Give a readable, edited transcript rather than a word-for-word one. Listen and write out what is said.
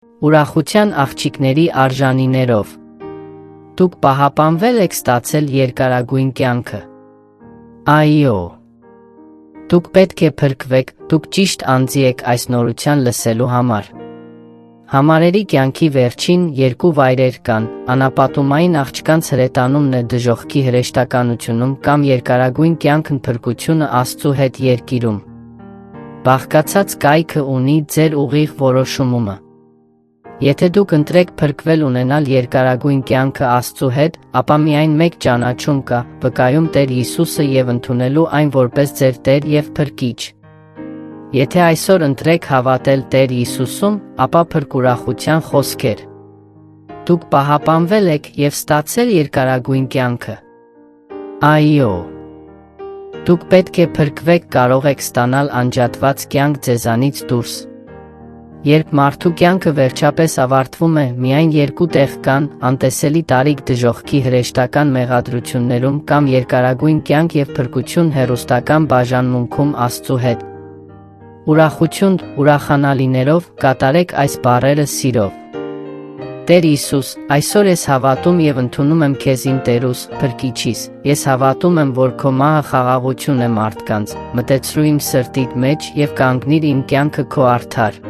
Ուրախության աղջիկների արժանիներով։ Դուք պահապանվել եք ստացել երկարագույն կյանքը։ Այո։ Դուք պետք է փրկվեք, դուք ճիշտ անձի եք այս նորության լսելու համար։ Համարերի կյանքի վերջին երկու վայրեր կան, անապատումային աղջկանց հրետանումն է դժոխքի հրեշտականությունում կամ երկարագույն կյանքն փրկությունը Աստծու հետ երկիրում։ Բաղկացած կայքը ունի ձեր ուղիղ որոշումը։ Եթե դուք ընտրեք փրկվել ունենալ երկարագույն կյանքը Աստծու հետ, ապա միայն մեկ ճանաչում կա՝ վկայում Տեր Հիսուսը և ընդունելու այն որպես ձեր Տեր և Փրկիչ։ Եթե այսօր ընտրեք հավատել Տեր Հիսուսում, ապա փրկուրախության խոսքեր։ Դուք պահապանվել եք և ստացել երկարագույն կյանքը։ Այո։ Դուք պետք է փրկվեք, կարող եք ստանալ անջատված կյանք ձեզանից դուրս։ Երբ մարդու կյանքը վերջապես ավարտվում է, միայն երկու տեղ կան՝ անտեսելի տարիք դժոխքի հրեշտական մեղադրություններում կամ երկարագույն կյանք և փրկություն հեռուստական բաժանմունքում Աստծու հետ։ Ուրախություն, ուրախանալիներով, կատարեք այս բառերը սիրով։ Տեր Հիսուս, այսօր ես հավատում և ընդունում եմ քեզ իմ Տերուս, Փրկիչիս։ Ես հավատում եմ, որ քո մահը խաղաղություն է մարդկանց, մտեցրու իմ սրտիդ մեջ և կանգնիր իմ կյանքը քո արդար